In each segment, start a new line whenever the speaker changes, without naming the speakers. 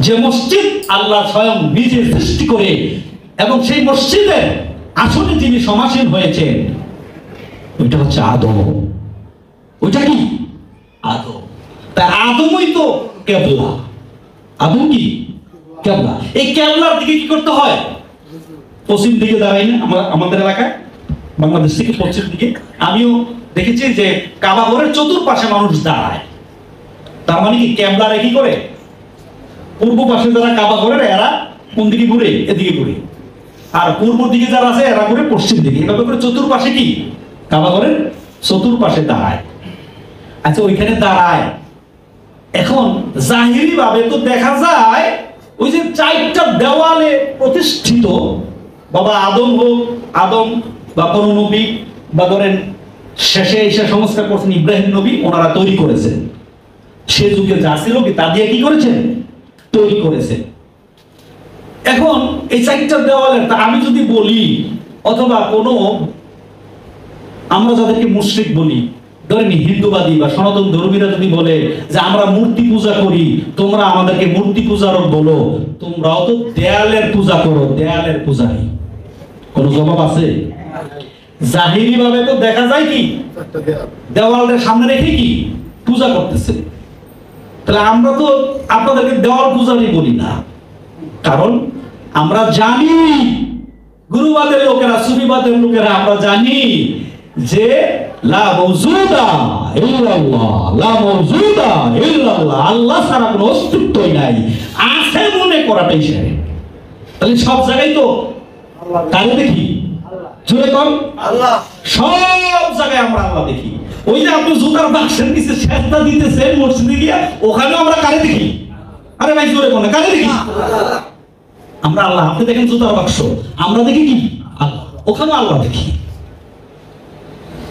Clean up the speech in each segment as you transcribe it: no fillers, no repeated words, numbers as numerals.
যে মসজিদ আল্লাহ স্বয়ং নিজে সৃষ্টি করে এবং সেই মসজিদের আসলে যিনি সমাসীন হয়েছেন ওইটা হচ্ছে আদম। ওইটা কি আদম। তাই আদমই তো কেবলা। আদম কি কেবলা। এই কেবলার দিকে কি করতে হয়? পশ্চিম দিকে দাঁড়াই না আমরা আমাদের এলাকায়, বাংলাদেশ থেকে পশ্চিম দিকে আমিও দেখেছি যে কাবা ঘরের চতুর্পাশে মানুষ দাঁড়ায়। তার মানে কি কেবলারে কি করে? পূর্ব পাশে যারা কাবা ঘরের এরা কোন দিকে ঘুরে? এদিকে ঘুরে। আর পূর্ব দিকে যারা আছে এরা ঘুরে পশ্চিম দিকে। এভাবে করে চতুর্পাশে কি কাবা ঘরের চতুর্পাশে দাঁড়ায়। আচ্ছা ওইখানে দাঁড়ায়। এখন জাহিরি ভাবে তো দেখা যায় ওই যে চারটা দেওয়ালে প্রতিষ্ঠিত, বাবা আদম হোক, আদম বা কোন নবী বা ধরেন শেষে এসে সংস্কার করছেন ইব্রাহিম নবী, ওনারা তৈরি করেছেন। সে যুগে যা ছিল কি তা দিয়ে কি করেছেন? তৈরি করেছেন। এখন এই চারটা দেওয়ালের আমি যদি বলি, অথবা কোনো আমরা যাদেরকে মুশরিক বলি, ধরেন হিন্দুবাদী বা সনাতন ধর্মীরা যদি বলে যে আমরা মূর্তি পূজা করি, তোমরা আমাদেরকে মূর্তি পূজারক বলো, তোমরাও তো দেয়ালের পূজা করো, দেয়ালের পূজারী। কোন জবাব আছে? জাহিরি ভাবে তো দেখা যায় কি দেওয়ালের সামনে রেখে কি পূজা করতেছে। তাহলে আমরা তো আপনাদেরকে দেওয়াল পূজারী বলি না, কারণ আমরা জানি গুরুবাদের লোকেরা, সুফিবাদের লোকেরা আমরা জানি যে লা মাওজুদা ইল্লাল্লাহ, লা মাওজুদা ইল্লাল্লাহ, আল্লাহ ছাড়া কোনো অস্তিত্বই নাই। আছে মনে করাটাই শিরক। তাহলে সব জায়গায় তো কারে দেখি? জোরে কোন আল্লাহ। সব জায়গায় আমরা আল্লাহ দেখি। ওই যে আপনি জুতার বাক্সের নিচে সেজদা দিতেছেন মসজিদে গিয়া, ওখানেও আমরা কারে দেখি? আরে ভাই জোরে কোন কারে দেখি? আমরা আল্লাহ। আপনি দেখেন জুতার বাক্স, আমরা দেখি কি আল্লাহ, ওখানেও আল্লাহ দেখি।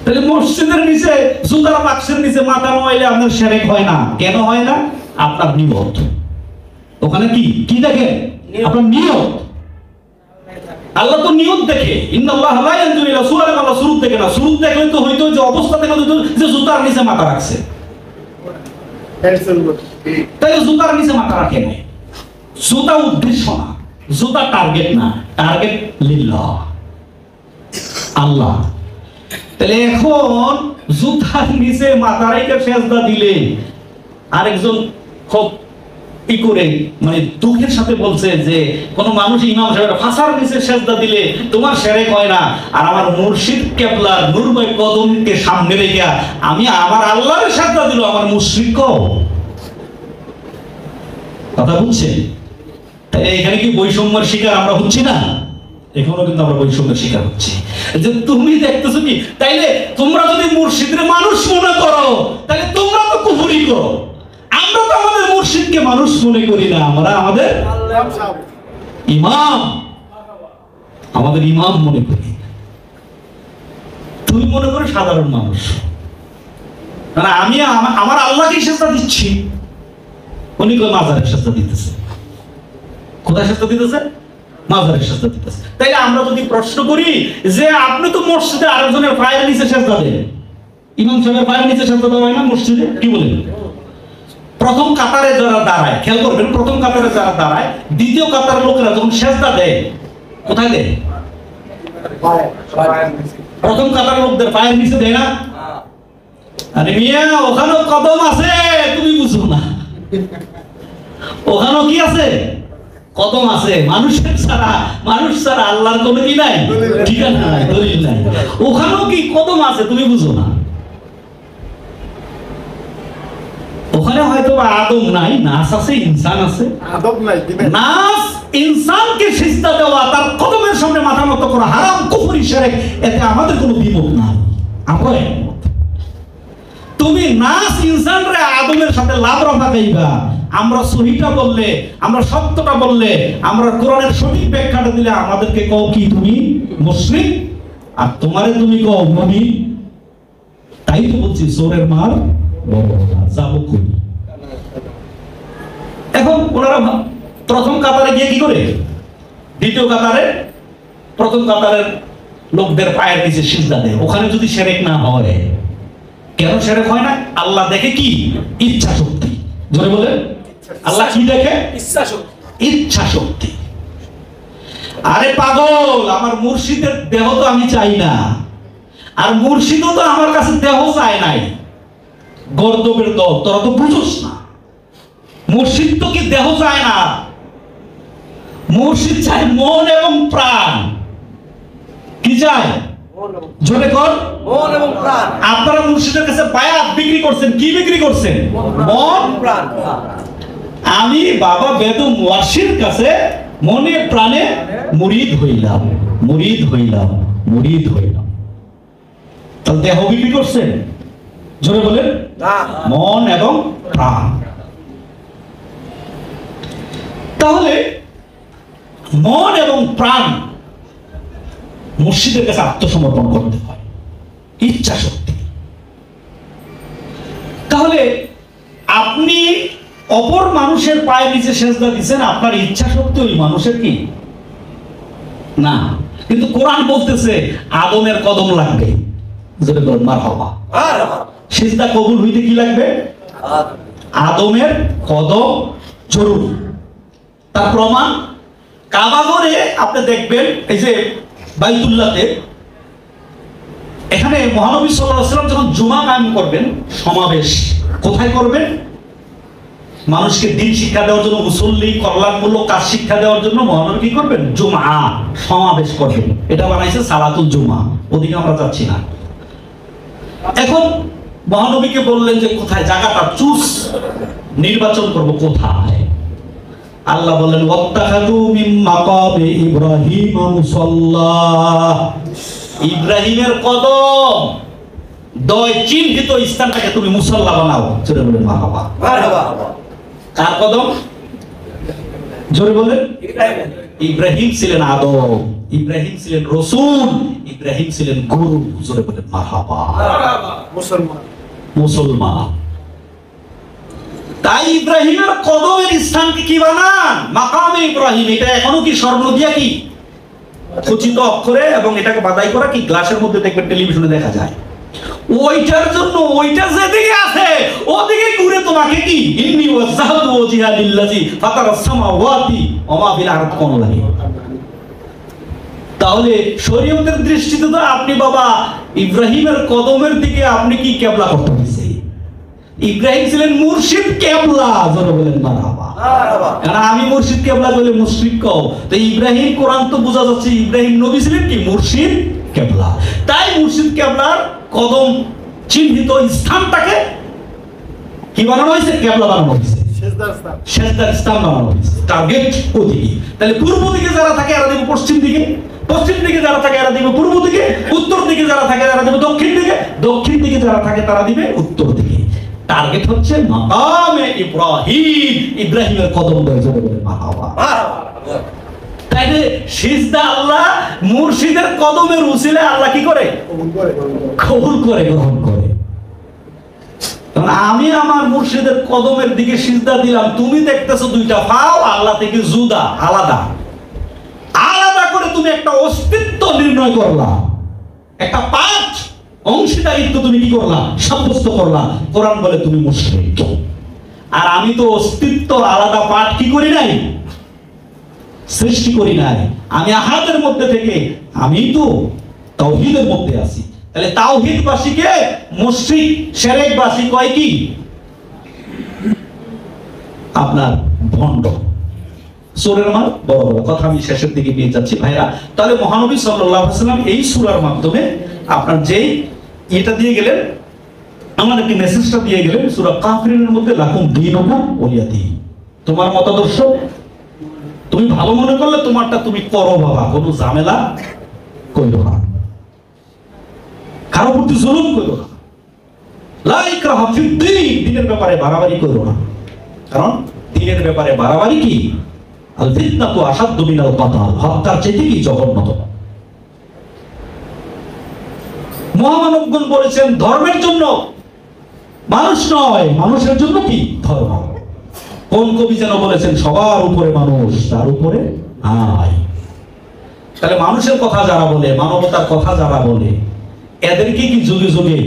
তাহলে মসজিদের নিচে জুতার বাক্সের নিচে মাথা নোয়াইলে আপনার শিরক হয় না। কেন হয় না? আপনার নিয়ত। ওখানে কি কি দেখে? আপনার নিয়ত। আল্লাহ তো নিয়ত দেখে। ইন্নাল্লাহা লা ইয়ানজুরু ইলা সুওয়ারিকুম, আল্লাহ সুরত দেখে না। সুরত দেখলে তো হয়তো যে অবস্থা দেখলে হয়তো যে জুতার নিচে মাথা রাখছে। তাহলে জুতার নিচে মাথা রাখে না। জুতা উদ্দেশ্য না, জুতা টার্গেট না, টার্গেট লিল্লাহ, আল্লাহ। তাহলে এখন জুতার নিচে মাথা রেখে সেজদা দিলে আরেকজন খুব ই করে মানে দুঃখের সাথে বলছে যে কোন মানুষ ইমাম সাহেবের ফাসার নিচে সেজদা দিলে তোমার শিরক হয় না, আর আমার মুর্শিদ কেবলার নূরময় কদমকে সামনে রেখে আমি আমার আল্লাহর সেজদা দিল, আমার মুশরিক কও। কথা বুঝছেন? তাই এখানে কি বৈষম্যের শিকার আমরা হচ্ছি না? এখনো কিন্তু আমরা বৈষম্যের শিকার হচ্ছি। যে তুমি দেখতেছো কি, তাইলে তোমরা যদি মুর্শিদের মানুষ মনে করো তাহলে তোমরা তো কুফরি করো। আমরা তো আমাদের মুর্শিদকে মানুষ মনে করি না, আমরা আমাদের ইমাম, আমাদের ইমাম মনে করি। তুমি মনে করো সাধারণ মানুষ। মানে আমি আমার আল্লাহকে সেজদা দিচ্ছি, উনি কই মাজারের সেজদা দিতেছে। কোথায় সেজদা দিতেছে? মাজারের সেজদা দিতেছে। তাইলে আমরা যদি প্রশ্ন করি যে আপনি তো মসজিদে আরেকজনের পায়ের নিচে সেজদা দেন, ইমাম সাহেবের পায়ের নিচে সেজদা দেওয়া হয় না মসজিদে? কি বলেন? প্রথম কাতারে যারা দাঁড়ায়, খেয়াল করবেন, প্রথম কাতারে যারা দাঁড়ায়, দ্বিতীয় কাতারের লোকেরা যখন সেজদা দেয় কোথায় দেয়? প্রথম কাতারের লোকদের পায়ের নিচে দেয় না? আরে মিয়া, ওখানেও কদম আছে, তুমি বুঝো না। ওখানেও কি আছে? কদম আছে। মানুষের ছাড়া, মানুষ ছাড়া আল্লাহর কোনো কি নাই, ঠিকানা নাই, দলিল নাই। ওখানেও কি কদম আছে, তুমি বুঝো না। ওখানে হয়তো আদম নাই, নাস আছে, ইনসান আছে। আদম নাই, নাস ইনসানকে সিজদা দেওয়া, তার কদমের সামনে মাথা নত করা হারাম, কুফরি, শিরক, এতে আমাদের কোনো দ্বিমত নাই, আমরা একমত। তুমি নাস ইনসানরে আদমের সাথে লাভ রাখা দেইবা, আমরা সহিটা বললে, আমরা সত্যটা বললে, আমরা কোরআনের সঠিক ব্যাখ্যাটা দিলে আমাদেরকে কও কি তুমি মুশরিক, আর তোমারে তুমি কও মুমিন। তাই তো বলছি চোরের মার যাবো কই। এখন ওনারা প্রথম কাতারে গিয়ে কি করে? দ্বিতীয় কাতারে প্রথম কাতারের লোকদের পায়ের নিচে সিজদা দেয়। ওখানে যদি শিরক না হয়, কেন শিরক হয় না? আল্লাহ দেখে কি? ইচ্ছা শক্তি। জোরে বলে আল্লাহ কি দেখে?
ইচ্ছা শক্তি।
ইচ্ছা শক্তি। আরে পাগল, আমার মুর্শিদের দেহ তো আমি চাই না, আর মুর্শিদও তো আমার কাছে দেহ চায় নাই। গর্দবের দল, তোরা তো বুঝোস না। মুর্শিদ তো কি দেহ চায় না, মুর্শিদ চায় মন এবং প্রাণ। কি চায়? জোরে কর,
মন এবং প্রাণ।
আপনারা মুর্শিদের কাছে বায়াত বিক্রি করছেন, কি বিক্রি করছেন? মন
প্রাণ।
আমি বাবা বেদম ওয়াসির কাছে মনে প্রাণে মুরিদ হইলাম, মুরিদ হইলাম, মুরিদ হইলাম। তাহলে দেহ বিক্রি করছেন? জোরে বলেন,
না।
মন এবং প্রাণ। তাহলে মন এবং প্রাণ মুর্শিদের কাছে আত্মসমর্পণ করতে হয়, ইচ্ছা শক্তি। তাহলে আপনি অপর মানুষের পায়ে নিচে সেজদা দিচ্ছেন, আপনার ইচ্ছা শক্তি ওই মানুষের কি না। কিন্তু কোরআন বলতেছে আদমের কদম লাগবে। যেটা বলেন মারহাবা। সেজদা কবুল হইতে কি লাগবে? আদমের কদম জরুরি। তার প্রমাণ কাবা ঘরে আপনি দেখবেন, এই যে বাইতুল্লাহতে, এখানে মহানবী সাল্লাল্লাহু আলাইহি ওয়াসাল্লাম যখন জুমা কায়েম করবেন, সমাবেশ কোথায় করবেন? মানুষকে দিন শিক্ষা দেওয়ার জন্য, মুসল্লি কল্যাণমূলক কাজ শিক্ষা দেওয়ার জন্য মহানবী কি করবেন? জুমা সমাবেশ করবেন। এটা বানাইছে সালাতুল জুমা। ওদিকে আমরা যাচ্ছি না। এখন মহানবীকে বললেন যে কোথায় জায়গাটা চুজ নির্বাচন করব, কোথায়? আল্লাহ বললেন ওয়াত্তাখাযু মিন মাকামি ইব্রাহিম মুসাল্লা। ইব্রাহিমের কদম দয় চিহ্নিত স্থানটাকে তুমি মুসাল্লা বানাও। জোরে বলেন মারহাবা।
মারহাবা।
কার কদম? জোরে বলেন। ইব্রাহিম ছিলেন আদম, ইব্রাহিম ছিলেন রাসূল, ইব্রাহিম ছিলেন গুরু। জোরে বলেন মারহাবা।
মুসলমান।
মুসলমান। তাই ইব্রাহিমের কদমের স্থানকে কি বানান? মাকামে ইব্রাহিম। এটা এখনো কি স্বর্ণ দিয়া কি খচিত অক্ষরে, এবং এটাকে বাদাই করা কি গ্লাসের মধ্যে দেখবেন, টেলিভিশনে দেখা যায়। ওইটার জন্য ওইটা যেদিকে আছে ওদিকে ঘুরে তোমাকে কি ইন্নী ওয়াজহাতু ওয়াজহিয়া লিল্লাযী ফাতারাস সামাওয়াতি ওয়া মা ফিল আরদ কোন লাগে। তাহলে শরীয়তের দৃষ্টিতে তো আপনি বাবা ইব্রাহিমের কদমের দিকে আপনি কি কিবলা করতে দিয়েছেন। ইব্রাহিম ছিলেন মুর্শিদ কিবলা। জোরে বলেন মারহাবা।
মারহাবা।
কারণ আমি মুর্শিদ কিবলা বলে মুশরিক কও। তো ইব্রাহিম, কোরআন তো বোঝা যাচ্ছে ইব্রাহিম নবী ছিলেন কি মুর্শিদ কিবলা। তাই মুর্শিদ কিবলার কদম চিহ্নিত স্থানটাকে কি বানানো হয়েছে? কিবলা বানানো হয়েছে,
সেজদার স্থান।
সেজদার স্থান বানানো হয়েছে। টার্গেট ওদিকে। তাহলে পূর্ব দিকে যারা থাকে এরা দেবে পশ্চিম দিকে, পশ্চিম দিকে যারা থাকে এরা দিবে পূর্ব দিকে, উত্তর দিকে যারা থাকে এরা দিবে দক্ষিণ দিকে, দক্ষিণ দিকে যারা থাকে তারা দিবে উত্তর দিকে। টার্গেট হচ্ছে মাকামে ইব্রাহিম, ইব্রাহিমের কদম ধরে। জোরে বলেন মারহাবা। তাইলে সিজদা আল্লাহ মুর্শিদের কদমের উসিলায় আল্লাহ কি করে? কবুল করে, গ্রহণ করে। কারণ আমি আমার মুর্শিদের কদমের দিকে সিজদা দিলাম, তুমি দেখতেছো দুইটা পাও, আল্লাহ থেকে জুদা, আলাদা। আলাদা করে তুমি একটা অস্তিত্ব নির্ণয় করলা, একটা পাঁচ অংশীদারিত্ব তুমি কি করলা? সাব্যস্ত করলা। কোরআন বলে তুমি মুশরিক। আর আমি তো অস্তিত্ব আলাদা পাঠ কি করি নাই, সৃষ্টি করি নাই। আমি আহাদের মধ্যে থেকে আমি তো তাওহীদের মধ্যে আছি। তাহলে তাওহীদবাসীকে মুশরিক শিরকবাসী কয় কি? আপনার ভণ্ড। সূরার মান বড় বড় কথা আমি শেষের দিকে নিয়ে যাচ্ছি ভাইরা। তাহলে মহানবী সাল্লাল্লাহু আলাইহি ওয়াসাল্লাম এই সূরার মাধ্যমে আপনার যেই এটা দিয়ে গেলেন, আমাদেরকে মেসেজটা দিয়ে গেলেন সূরা কাফিরুনের মধ্যে লাকুম দীনুকুম ওয়ালিয়া দীন। তোমার মতাদর্শ তুমি ভালো মনে করলে তোমারটা তুমি করো বাবা, কোনো ঝামেলা করো না, কারো প্রতি জুলুম করো না। লা ইকরাহা ফিদ্দীন, দ্বীনের ব্যাপারে বাড়াবাড়ি করো না। কারণ দ্বীনের ব্যাপারে বাড়াবাড়ি কি? আল ফিতনাতু আশাদ্দু মিনাল কাতাল, হত্যার চাইতে কি জঘন্যতম। মহামানবগণ বলেছেন ধর্মের জন্য মানুষ নয়, মানুষের জন্য কি ধর্ম। কোন কবি যেন বলেছেন সবার উপরে মানুষ, তার উপরে নাই। তাহলে মানুষের কথা যারা বলে, মানবতার কথা যারা বলে, এদেরকে কি যুগে যুগে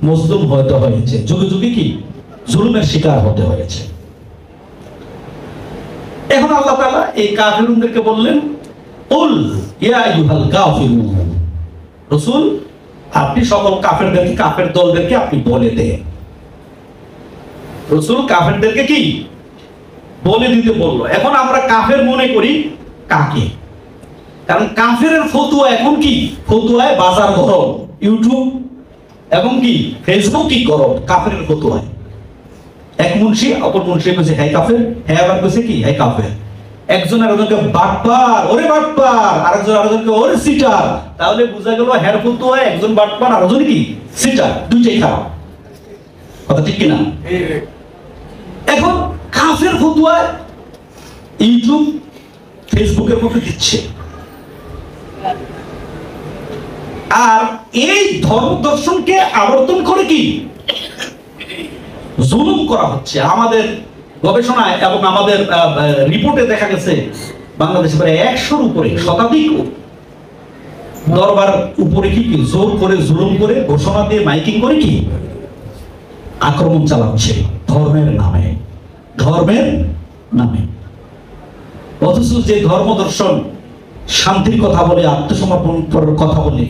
মজলুম হতে হয়েছে, যুগে যুগে কি জুলুমের শিকার হতে হয়েছে। এখন আল্লাহ তাআলা এই কাফিরুনদেরকে বললেন, কুল ইয়া আইয়ুহাল কাফিরুন, রাসূল আপনি সকল কাফেরদেরকে, কাফের দলদেরকে আপনি বলে দেন। রাসূল কাফেরদেরকে কি বলে দিতে বললো। এখন আমরা কাফের মনে করি কাকে? কারণ কাফের ফতুয়া এখন কি, ফতুয়ায় বাজার গরম, ইউটিউব এবং কি ফেসবুক কি গরম কাফের ফতুয়ায়। এক মুন্সি অপর মুন্সি কইছে হ্যাঁ কাফের, হ্যাঁ আবার কইছে কি হ্যাঁ কাফের। একজন আরেকজনকে বাটপার, ওরে বাটপার, আরেকজন আরেকজনকে ওরে সিটার। তাহলে বোঝা গেল হ্যাঁ ফতুয়ায় একজন বাটপার আরেকজন কি সিটার, দুইটাই খারাপ। কথা ঠিক কিনা? এখন কাফের ফতুয়ায় ইউটিউব ফেসবুকের মতো দিচ্ছে। আর এই ধর্ম দর্শনকে আবর্তন করে কি জুলুম করা হচ্ছে। আমাদের গবেষণায় এবং আমাদের রিপোর্টে দেখা গেছে বাংলাদেশে প্রায় 100-র উপরে শতাধিক দরবার উপরে কি জোর করে জুলুম করে ঘোষণা দিয়ে মাইকিং করে কি আক্রমণ চালাচ্ছে ধর্মের নামে, ধর্মের নামে। অথচ যে ধর্ম দর্শন শান্তির কথা বলে, আত্মসমর্পণের কথা বলে,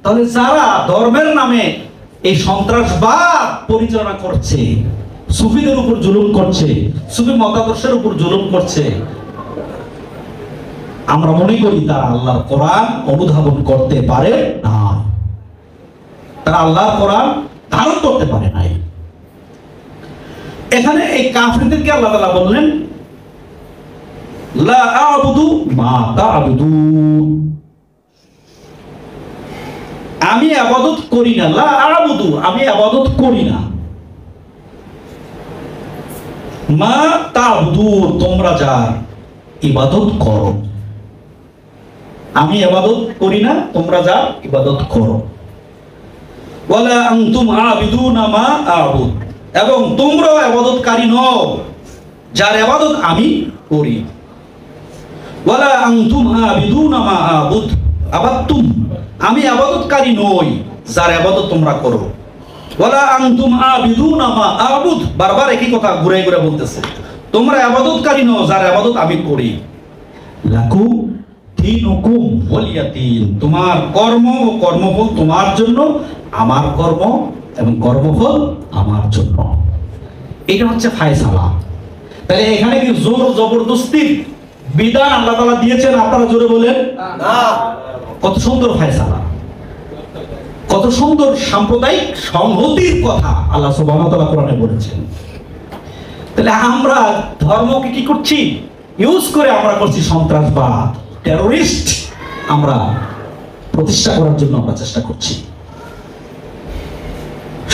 তাহলে যারা ধর্মের নামে এই সন্ত্রাসবাদ পরিচালনা করছে, সুফিদের উপর জুলুম করছে, সুফি মতাদর্শের উপর জুলুম করছে, আমরা মনে করি তারা আল্লাহর কোরআন অনুধাবন করতে পারে না, তারা আল্লাহর কোরআন ধারণ করতে পারে নাই। এখানে এই কাফিরদেরকে আল্লাহ তাআলা বললেন লা আ'বুদু মা তা'বুদুন, আমি ইবাদত করি না। লা আ'বুদু, আমি ইবাদত করি না। মা তা'বুদুন, তোমরা যার ইবাদত করো। আমি ইবাদত করি না, তোমরা যার ইবাদত করো। ওয়ালা আনতুম আবিদুনা মা আ'বুদ, এবং তোমরাও ইবাদতকারী নও যার ইবাদত আমি করি। ওয়ালা আনতুম আবিদুনা মা আ'বুদ আবাদতুম, আমি ইবাদতকারী নই যার ইবাদত তোমরা করো। ওয়ালা আনতুম আবিদুনা মা আ'বুদ, বারবার একই কথা ঘুরে ঘুরে বলতেছে, তোমরা ইবাদতকারী নও যার ইবাদত আমি করি। লাকুম দীনুকুম ওয়ালিয়া দীন, তোমার কর্ম ও কর্মফল তোমার জন্য, আমার কর্ম এবং কর্মফল আমার জন্য। এটা হচ্ছে ফায়সালা। তাহলে এখানে কি জোর জবরদস্তির বিধান আল্লাহ তাআলা দিয়েছেন? আপনারা জোরে বলেন
না।
কত সুন্দর ফায়সালা, কত সুন্দর সাম্প্রদায়িক সংহতির কথা আল্লাহ সুবহানাহু ওয়া তাআলা কোরআনে বলেছেন। তাহলে আমরা ধর্মকে কি করছি, ইউজ করে আমরা করছি সন্ত্রাসবাদ, টেররিস্ট আমরা প্রতিষ্ঠা করার জন্য আমরা চেষ্টা করছি।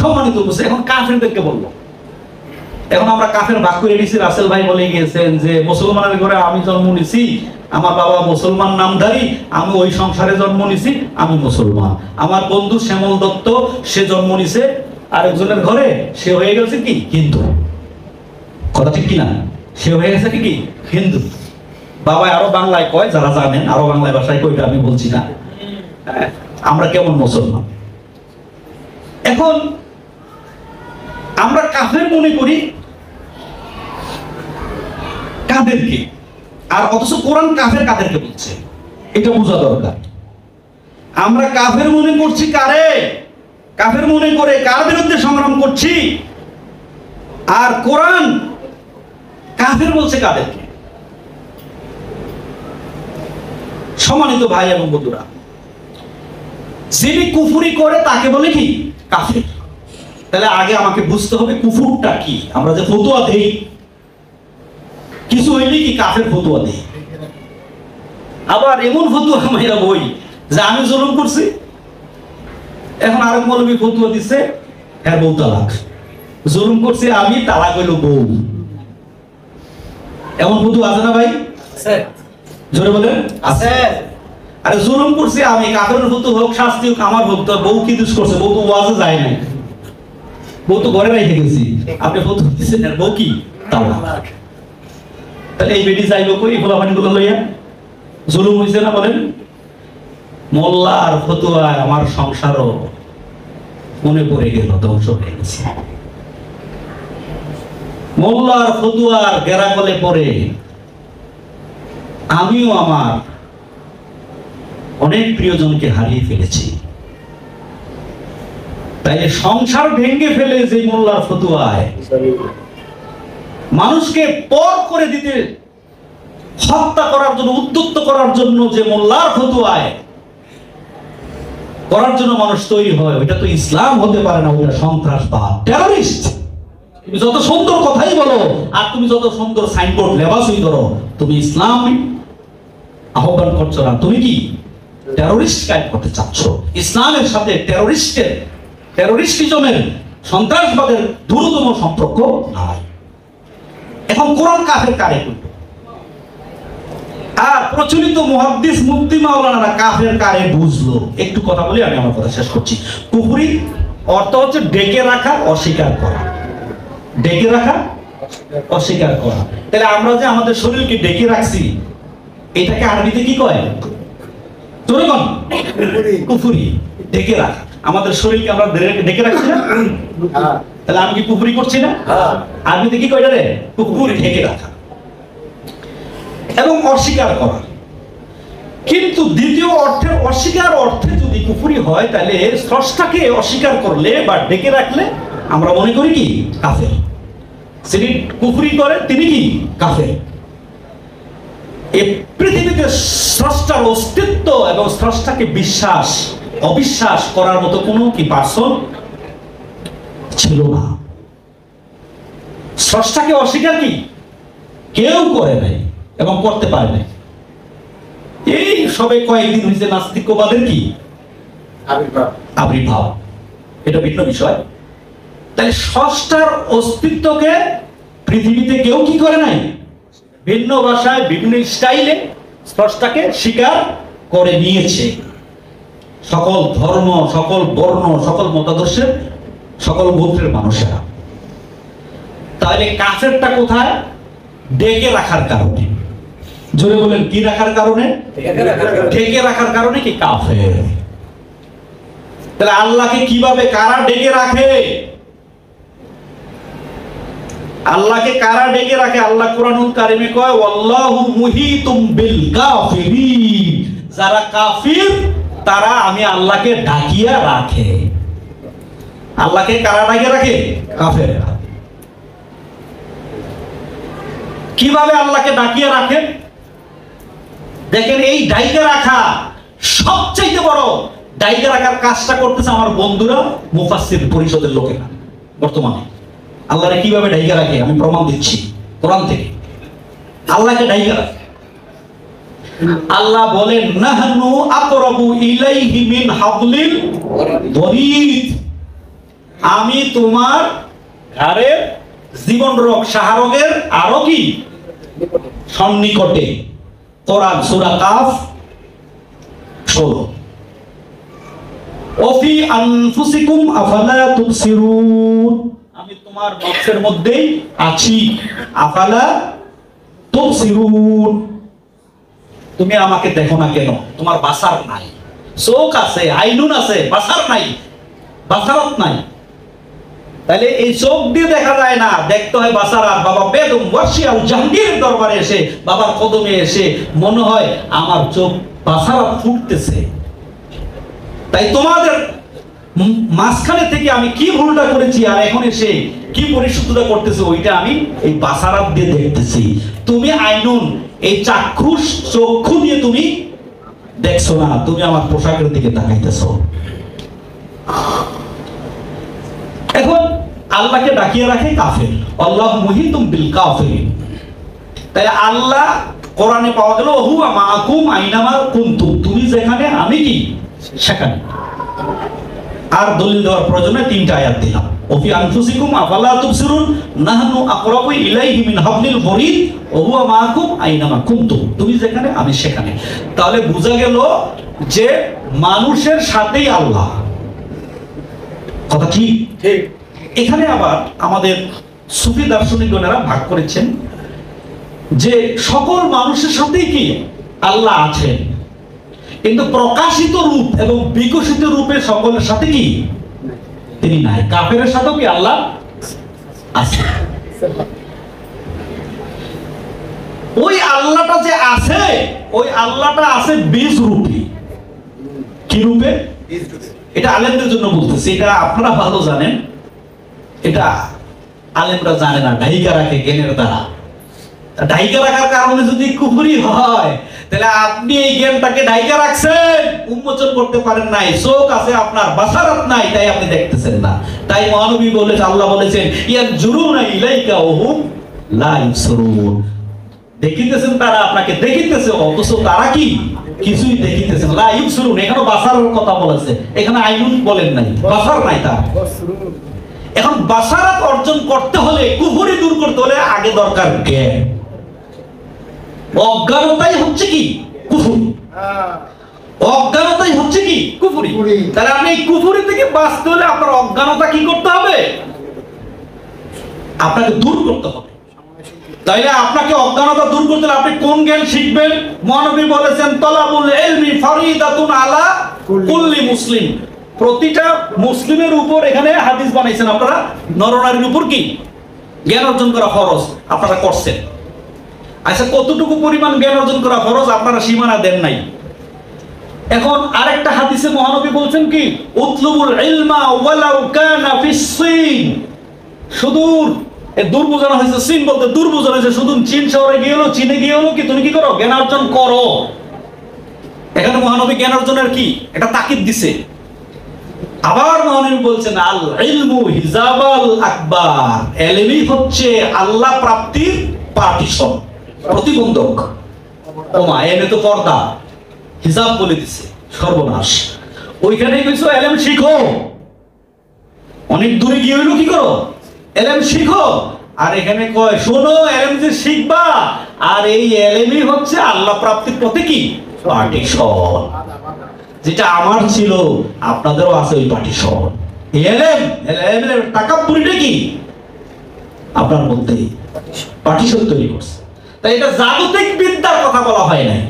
সম্মানিত উপস্থিতি, এখন কাফেরদেরকে বলবো। এখন আমরা কাফের ভাগ করে নিয়েছি। রাসেল ভাই বলে গিয়েছেন যে মুসলমানের ঘরে আমি জন্ম নিছি, আমার বাবা মুসলমান নামধারী, আমি ওই সংসারে জন্ম নিছি, আমি মুসলমান। আমার বন্ধু শ্যামল দত্ত, সে জন্ম নিছে আরেকজনের ঘরে, সে হয়ে গেছে কি হিন্দু। কথা ঠিক কিনা? সে হয়ে গেছে কি হিন্দু। বাবা আরো বাংলায় কয়, যারা জানেন আরো বাংলায় ভাষায় কইটা আমি বলছি না। আমরা কেমন মুসলমান? এখন আমরা কাফের মনে করি কাদেরকে, আর অথচ কোরআন কাফের কাদেরকে বলছে এটা বোঝা দরকার। আমরা কাফের মনে করছি কারে? কাফের মনে করে কার বিরুদ্ধে সংগ্রাম করছি? আর কোরআন কাফের বলছে কাদেরকে? সম্মানিত ভাই এবং বন্ধুরা, যিনি কুফরি করে তাকে বলে কি কাফের। তাহলে আগে আমাকে বুঝতে হবে কুফরটা কি। আমরা যে ফতোয়া দেই, কিছু হইলে কি কাফের ফতোয়া দেই, আবার এমন ফতোয়া মাইরা বই যে আমি জুলুম করছি। এখন আরেক মৌলবী ফতোয়া দিচ্ছে হ্যাঁ বউ তালাক, জুলুম করছি আমি, তালাক হইল বউ। এমন ফতোয়া আছে না ভাই? জোরে বলেন আছে। আরে জুলুম করছি আমি, কাফের ফতোয়া হোক, শাস্তি হোক, আমার হোক, তোর বউ কি দোষ করছে? বউ তো ওয়াজে যায় নাই, বউ তো ঘরে রেখে গেছি, আপনি ফতোয়া দিচ্ছেন বউ কি তালাক। তাহলে এই বেটি যাইব কই গোলাপানি গুলো লইয়া? জুলুম হইছে না বলেন? মোল্লার ফতোয়ায় আমার সংসারও মনে পড়ে গেল, ধ্বংস হয়ে গেছে। মোল্লার ফতোয়ার গেরাকলে পড়ে আমিও আমার অনেক প্রিয়জনকে হারিয়ে ফেলেছি। তাই সংসার ভেঙে ফেলে যে মোল্লার ফতুয়ায় মানুষকে পর করে দিতে, হত্যা করার জন্য, উদ্যুক্ত করার জন্য যে মোল্লার ফতুয়ায় করার জন্য মানুষ তৈরি হয়, ওইটা তো ইসলাম হতে পারে না, ওইটা সন্ত্রাসবাদ, টেররিস্ট। তুমি যত সুন্দর কথাই বলো আর তুমি যত সুন্দর সাইনবোর্ড লেবাসই করো, তুমি ইসলাম আহ্বান করছো না, তুমি কি টেররিস্ট কায়েম করতে চাচ্ছ। ইসলামের সাথে টেররিস্টিজমের, সন্ত্রাসবাদের দূরতম সম্পর্ক নাই। এখন কোরআন কাফের কারে করবে, আর প্রচলিত মুহাদ্দিস মুফতি মাওলানারা কাফের কারে বুঝলো। একটু কথা বলি, আমি আমার কথা শেষ করছি। কুফরি অর্থ হচ্ছে ডেকে রাখা, অস্বীকার করা। ডেকে রাখা, অস্বীকার করা। তাহলে আমরা যে আমাদের শরীরকে ডেকে রাখছি, এটাকে আরবিতে কি কয়? জোরে কোন? কুফরি। ডেকে রাখা। আমাদের শরীরকে আমরা ডেকে রাখছি না? তাহলে আমি কি কুফরি করছি না? আরবিতে কি কয় এটা রে? কুফরি, ডেকে রাখা এবং অস্বীকার করা। কিন্তু দ্বিতীয় অর্থে, অস্বীকার অর্থে যদি কুফরি হয়, তাহলে স্রষ্টাকে অস্বীকার করলে বা ডেকে রাখলে আমরা মনে করি কি কাফের। যিনি কুফরি করে তিনি কি কাফের। এই পৃথিবীতে স্রষ্টার অস্তিত্ব এবং স্রষ্টাকে বিশ্বাস অবিশ্বাস করার মতো কোনো কি পার্সন ছিল না। স্রষ্টাকে অস্বীকার কি কেউ করে নাই এবং করতে পারে নাই। এই সবে কয়েকদিন হয়েছে নাস্তিকবাদের কি আবির্ভাব, এটা ভিন্ন বিষয়। তাহলে স্রষ্টার অস্তিত্বকে পৃথিবীতে কেউ কি করে নাই, ভিন্ন ভাষায় বিভিন্ন স্টাইলে স্রষ্টাকে স্বীকার করে নিয়েছে। সকল ধর্ম, সকল বর্ণ, সকল মতাদর্শের, সকল গোত্রের মানুষেরা। তাহলে কাফেরটা কোথায়? ডেকে রাখার কারণে। জোরে বলেন, কি রাখার কারণে? ডেকে রাখার কারণে কি কাফের। তাহলে আল্লাহকে কিভাবে কারা ডেকে রাখে? আল্লাহকে কারা ডেকে রাখে? আল্লাহ কোরআনুল কারিমে কয়, ওয়াল্লাহু মুহিতুম বিল কাফিরিন। যারা কাফির তারা আমি আল্লাহকে ঢাকিয়া রাখে। আল্লাহকে কারা ঢাকিয়ে রাখে? কাফেররা। কিভাবে আল্লাহকে ঢাকিয়ে রাখে? দেখেন, এই ঢাইকে রাখা সবচেয়ে বড় ঢাইকে রাখার কাজটা করতেছে আমার বন্ধুরা, মুফাসসির পরিষদের লোকেরা। বর্তমানে আল্লাহরে কিভাবে ঢাইকে রাখে আমি প্রমাণ দিচ্ছি কোরআন থেকে। আল্লাহকে ঢাইকে রাখে, আল্লাহ বলেন, নাহনু আকরাবু ইলাইহি মিন হাবলিল ওয়ারিদ। আমি তোমার ঘাড়ের জীবন রোগ শাহরোগের আরো কি সন্নিকটে। কোরআন সূরা কাফ 16। ওফি আনফুসিকুম আফালা তুবসিরুন। আমি তোমার নফসের মধ্যেই আছি। আফালা তুবসিরুন। তুমি আমাকে দেখো না কেন? তোমার বাসার নাই, চোখ আছে, আইনুন আছে, বাসার নাই, বাসারত নাই। তাহলে এই চোখ দিয়ে দেখা যায় না, দেখতে হয় বাসারাত। বাবা বেগম ওয়াসিয়াল জাহাঙ্গীরের দরবারে এসে, বাবার কদমে এসে মনে হয় আমার চোখ বাসারাত ফুটতেছে। তাই তোমাদের মাঝখানে থেকে আমি কি ভুলটা করেছি আর এখন এসে কি পরিশুদ্ধতা করতেছে, ওইটা আমি এই বাসারাত দিয়ে দেখতেছি। তুমি আইনুন, এই চাক্ষুষ চক্ষু দিয়ে তুমি দেখছো না, তুমি আমার পোশাকের দিকে তাকাইতেছো। এখন আল্লাহকে ডাকিয়ে রাখে কাফের। আল্লাহ মুহিতুম বিল কাফিরিন। তাই আল্লাহ কোরআনে পাওয়া গেল, হুয়া মাআকুম আইনামা কুনতুম। তুমি যেখানে আমি কি সেখানে। আর দলিল দেওয়ার প্রয়োজনে 3টা আয়াত দিলাম। ওফি আনফুসিকুম আফালা তুবসিরুন, নাহনু আকরাবু ইলাইহি মিন হাবলিল ওয়ারিদ, ওয়া হুয়া মাআকুম আইনামা কুনতুম। তুমি যেখানে আমি সেখানে। তাহলে বোঝা গেল যে মানুষের সাথেই আল্লাহ। কথা ঠিক? ঠিক। এখানে আবার আমাদের সুফি দার্শনিকগণেরা ভাগ করেছেন যে সকল মানুষের সাথেই কি আল্লাহ আছেন, কিন্তু প্রকাশিত রূপ এবং বিকশিত রূপে সকলের সাথে কি তিনি নাই। কাফেরের সাথেও কি আল্লাহ আছে। ওই আল্লাহটা আল্লাহটা যে আছে, ওই আল্লাহটা আছে বীজ রূপে। কি রূপে? এটা আলেমদের জন্য বলতেছি, এটা আপনারা ভালো জানেন, এটা আলেমরা জানে না, ঢাইকা রাখে জ্ঞানের দ্বারা। ঢাইকা রাখার কারণে যদি কুফরি হয়, তাহলে আপনি এই জ্ঞানটাকে ঢাইকা রাখছেন, উন্মোচন করতে পারেন নাই, চোখ আছে আপনার, বাসারাত নাই, তাই আপনি দেখতেছেন না। তাই মহানবী বলেছে, আল্লাহ বলেছেন ইয়ানজুরুনা ইলাইকা ওয়া হুম লা ইউবসিরুন, দেখিতেছেন তারা আপনাকে, দেখিতেছে অথচ তারা কি কিছুই দেখিতেছেন। লা ইউবসিরুন, এখানে বাসারের কথা বলেছে, এখানে আইনুন বলেন নাই, বাসার নাই তার। এখন বাসারাত অর্জন করতে হলে, কুফরি দূর করতে হলে আগে দরকার জ্ঞান। অজ্ঞানতাই হচ্ছে কি কুফরি, অজ্ঞানতাই হচ্ছে কি কুফরি। তাহলে আপনি এই কুফরি থেকে বাঁচতে হলে আপনার অজ্ঞানতা কি করতে হবে? আপনাকে দূর করতে হবে। তাইলে আপনাকে অজ্ঞানতা দূর করতে হলে আপনি কোন জ্ঞান শিখবেন? মহানবী বলেছেন তলাবুল ইলমি ফারিদাতুন আলা কুল্লি মুসলিম, প্রতিটা মুসলিমের উপর, এখানে হাদিস বানাইছেন আপনারা, নরনারীর উপর কি জ্ঞান অর্জন করা ফরজ, আপনারা করছেন। আচ্ছা, কতটুকু পরিমাণ জ্ঞান অর্জন করা ফরজ আপনারা সীমানা দেন নাই। এখন আরেকটা হাদিসে মহানবী বলছেন কি, উতলুবুল ইলমা ওয়ালাউ কানা ফিস সিন, সুদূর, এর দূর বোঝানো হয়েছে, সিন বলতে দূর বোঝানো হয়েছে, শুধু চীন শহরে গিয়ে হলো, চীনে গিয়ে হলো কি তুমি কি করো? জ্ঞান অর্জন করো। এখানে মহানবী জ্ঞান অর্জনের কি একটা তাকিদ দিছে। আবার মহানবী বলছেন আল ইলমু হিজাবাল আকবার, ইলমই হচ্ছে আল্লাহ প্রাপ্তির পার্টিশন, প্রতিবন্ধক। ওমা, এনে তো পর্দা, হিজাব বলে দিছে, সর্বনাশ। ওইখানে কইছো ইলম শিখো, অনেক দূরে গিয়ে হইলো কি করো? ইলম শিখো। আর এখানে কয় শোনো, ইলম যে শিখবা, আর এই ইলমই হচ্ছে আল্লাহ প্রাপ্তির প্রতি কি পার্টিশন। যেটা আমার ছিল আপনাদেরও আছে ওই পার্টিশন। ইলম তাকাব্বুরিটা কি আপনার মধ্যে পার্টিশন তৈরি করছে। তাই এটা জাগতিক বিদ্যার কথা বলা হয় নাই।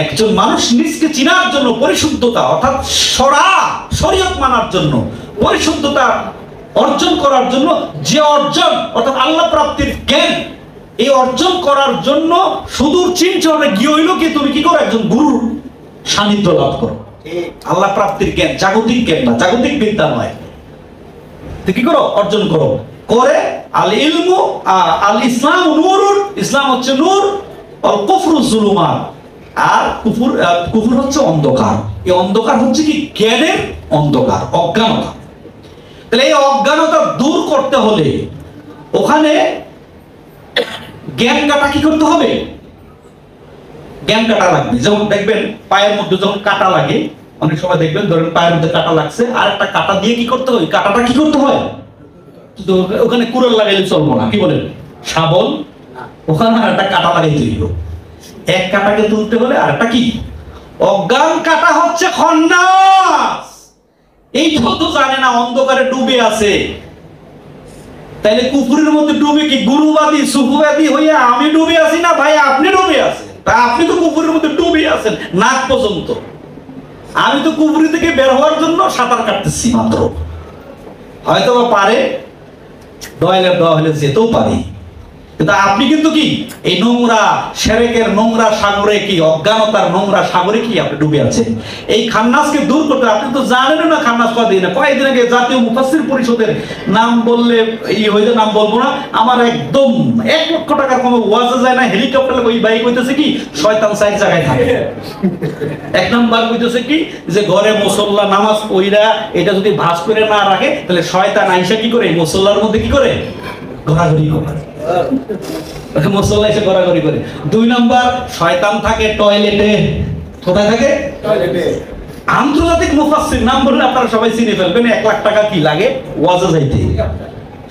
একজন মানুষ নিজকে চিনার জন্য, পরিশুদ্ধতা অর্থাৎ শরীয়ত মানার জন্য, পরিশুদ্ধতা অর্জন করার জন্য যে অর্জন অর্থাৎ আল্লাহ প্রাপ্তির জ্ঞান, এই অর্জন করার জন্য সুদূর চীন শহরে গিয়ে হইলো কি তুমি কি করো? একজন গুরুর সান্নিধ্য লাভ করো। আল্লাহ প্রাপ্তির জ্ঞান, জাগতিক জ্ঞান না, জাগতিক বিদ্যা নয়। তো কি করো? অর্জন করো। করে আল ইলমু আল ইসলাম নূরুন, ইসলাম হচ্ছে নূর, আর কুফরু যুলুমাত, আর কুফর হচ্ছে অন্ধকার। এই অন্ধকার হচ্ছে কি জ্ঞানের অন্ধকার, অজ্ঞানতা। তাহলে এই অজ্ঞানতা দূর করতে হলে ওখানে জ্ঞান কাটা কি করতে হবে? জ্ঞান কাটা লাগবে। যেমন দেখবেন পায়ের মধ্যে যখন কাটা লাগে, অনেক সময় দেখবেন ধরেন পায়ের মধ্যে কাটা লাগছে, আর একটা কাটা দিয়ে কি করতে হয়? কাটাটা কি করতে হয়? তো ওখানে কুড়াল লাগাইলে চলবো না, কি বলেন? শাবল, ওখানে একটা কাটা লাগাইতে হইল। এক কাটাকে তুলতে হলে আর একটা কি অজ্ঞান কাটা হচ্ছে খন্নাস। এইটাও তো জানে না, অন্ধকারে ডুবে আছে। তাইলে কুফুরের মধ্যে ডুবে কি গুরুবাদী সুফুবাদী হইয়া আমি ডুবে আছি না ভাই? আপনি ডুবে আছেন। তা আপনি তো কুফুরের মধ্যে ডুবে আছেন নাক পর্যন্ত। আমি তো কুফুরি থেকে বের হওয়ার জন্য সাঁতার কাটতেছি মাত্র। হয়তো বা পারে, দয়ালের দোয়া হলে যেতেও পারি, কিন্তু আপনি কিন্তু কি এই নোংরা শিরকের নোংরা সাগরে, কি অজ্ঞানতার নোংরা সাগরে কি আপনি ডুবে আছেন। এই খান্নাসকে দূর করতে, আপনি তো জানেন না খান্নাস কয়দিন আগে জাতীয় মুফাসসির পরিষদের নাম বললে এই হইতে নাম বলবো না, আমার একদম 1 লক্ষ টাকার কমে ওয়াজে যায় না, হেলিকপ্টার ওই বাইক কইতেছে কি শয়তান সাইড জায়গায় থাকে। এক নাম্বার কইতেছে কি যে ঘরে মুসল্লা নামাজ পড়া এটা যদি ভাঁজ করে না রাখে, তাহলে শয়তান আইসা কি করে মুসল্লার মধ্যে কি করে ঘোরাঘুরি করে, মুসল্লা এসে ঘোরাঘুরি করে। 2 নাম্বার শয়তান থাকে টয়লেটে। কোথায় থাকে? টয়লেটে। আন্তর্জাতিক মুফাসসির নাম বললে আপনারা সবাই চিনে ফেলবেন। 1 লাখ টাকা কি লাগে ওয়াজে যাইতে?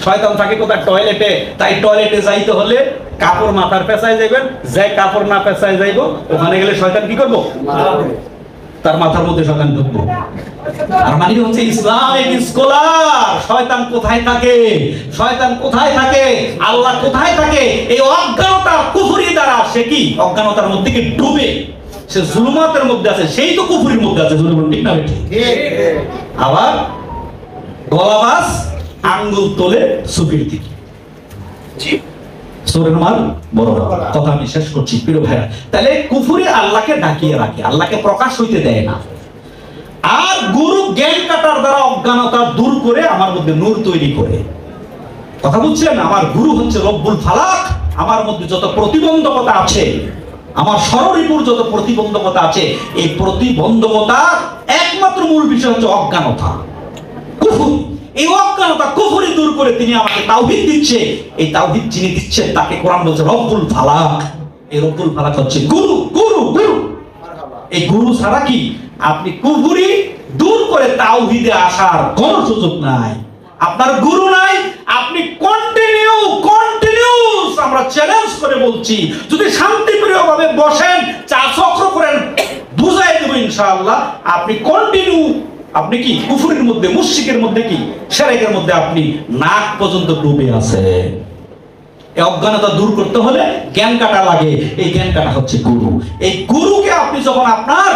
শয়তান থাকে কোথায়? টয়লেটে। তাই টয়লেটে যাইতে হলে কাপড় মাথার পেঁচায় যাইবেন, যে কাপড় না পেঁচায় যাইবো ওখানে গেলে শয়তান কি করবো? তার মাথার মধ্যে শয়তান ঢুকবো। আর মানে হচ্ছে ইসলামিক স্কলার শয়তান কোথায় থাকে, শয়তান কোথায় থাকে, আল্লাহ কোথায় থাকে, এই অজ্ঞানতা কুফরি দ্বারা সে কি অজ্ঞানতার মধ্যে কি ডুবে, সে জুলুমাতের মধ্যে আছে, সেই তো কুফরির মধ্যে আছে। জুলুম ঠিক না? আবার গলাবাস আঙ্গুল তোলে সুফির দিকে। সূরা নামাল বড় কথা আমি শেষ করছি প্রিয় ভাইরা। তাহলে কুফরি আল্লাহকে ঢাকিয়ে রাখে, আল্লাহকে প্রকাশ হইতে দেয় না। আর গুরু জ্ঞান কাটার দ্বারা অজ্ঞানতা দূর করে আমার মধ্যে নূর তৈরি করে। কথা বুঝছেন? আমার গুরু হচ্ছে রব্বুল ফালাক। আমার মধ্যে যত প্রতিবন্ধকতা আছে, আমার স্বররিপুর যত প্রতিবন্ধকতা আছে, এই প্রতিবন্ধকতা একমাত্র মূল বিষয় হচ্ছে অজ্ঞানতা, কুফর। এই অজ্ঞানতা কুফরি দূর করে তিনি আমাকে তাওহীদ দিচ্ছে। এই তাওহীদ যিনি দিচ্ছেন তাকে কোরআন বলছে রব্বুল ফালাক। এই রব্বুল ফালাক হচ্ছে গুরু। গুরু গুরু এই গুরু ছাড়া কি আপনি কুফরি দূর করে তাওহীদে আসার কোনো সুযোগ নাই। আপনার গুরু নাই, আপনি কন্টিনিউস আমরা চ্যালেঞ্জ করে বলছি, যদি শান্তিপ্রিয় ভাবে বসেন, চা চক্র করেন, বুঝাই দেব ইনশাআল্লাহ। আপনি কন্টিনিউ, আপনি কি কুফরের মধ্যে, মুশরিকের মধ্যে, কি শিরকের মধ্যে আপনি নাক পর্যন্ত ডুবে আছেন। এই অজ্ঞানতা দূর করতে হলে জ্ঞান কাটা লাগে। এই জ্ঞান কাটা হচ্ছে গুরু। এই গুরুকে আপনি যখন আপনার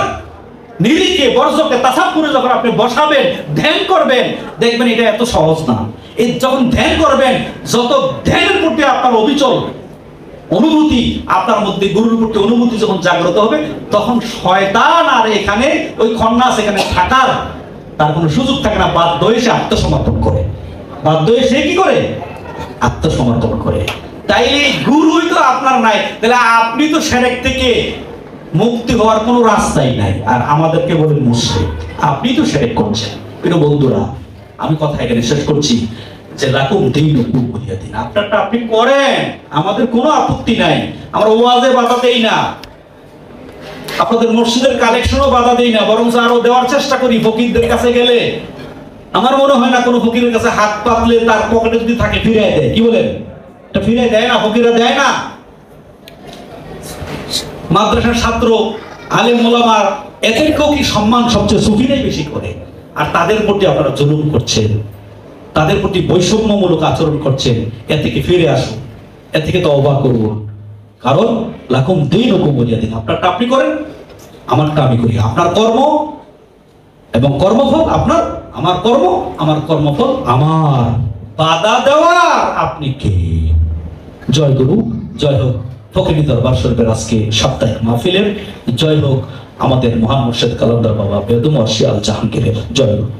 নিরিখে বর্জকে তাসাব্বুরে যখন আপনি বসাবেন, ধ্যান করবেন, দেখবেন এটা এত সহজ না। এই যখন ধ্যান করবেন, যত ধ্যানের প্রতি আপনার অবিচল অনুভূতি, আপনার মধ্যে গুরুর প্রতি অনুভূতি যখন জাগ্রত হবে, তখন শয়তান আর এখানে ওই খন্নাস এখানে থাকার তার কোনো সুযোগ থাকে না। বাধ্য হয়ে সে আত্মসমর্পণ করে, বাধ্য হয়ে সে কি করে? আত্মসমর্পণ করে। তাইলে গুরুই তো আপনার নাই, তাহলে আপনি তো শিরক থেকে মুক্তি হওয়ার কোনো রাস্তাই নাই। আর আমাদেরকে বলেন মুশরিক, আপনি তো শিরক করছেন। প্রিয় বন্ধুরা, আমি কথা এখানে শেষ করছি যে লাকুম দীনুকুম ওয়ালিয়া দীন। আপনারটা আপনি করেন, আমাদের কোনো আপত্তি নাই। আমরা ওয়াজে বাধা দেই না, আপনাদের মসজিদের কালেকশনও বাধা দেই না, বরং আরো দেওয়ার চেষ্টা করি। ফকিরদের কাছে গেলে আমার মনে হয় না কোনো ফকিরের কাছে হাত পাতলে তার পকেটে যদি থাকে ফিরিয়ে দেয়। কি বলেন? এটা ফিরিয়ে দেয় না, ফকিররা দেয় না। মাদ্রাসার ছাত্র, আলেম ওলামা, এদেরকেও কি সম্মান সবচেয়ে সুফিরাই বেশি করে। আর তাদের প্রতি আপনারা জুলুম করছেন, তাদের প্রতি বৈষম্যমূলক আচরণ করছেন। এ থেকে ফিরে আসুন, এ থেকে তওবা করুন। কারণ লাকুম দীনুকুম ওয়ালিয়া দীন। আপনারটা আপনি করেন, আমারটা আমি করি। আপনার কর্ম এবং কর্মফল আপনার, আমার কর্ম, আমার কর্মফল আমার। বাধা দেওয়ার আপনি কে? জয় গুরু, জয় হোক ফকির দরবার শরীফের আজকে সাপ্তাহিক মাহফিলের, জয় হোক আমাদের মহান মুর্শিদ কালান্দার বাবা বেদম শিয়াল জাহাঙ্গীরের। জয় হোক।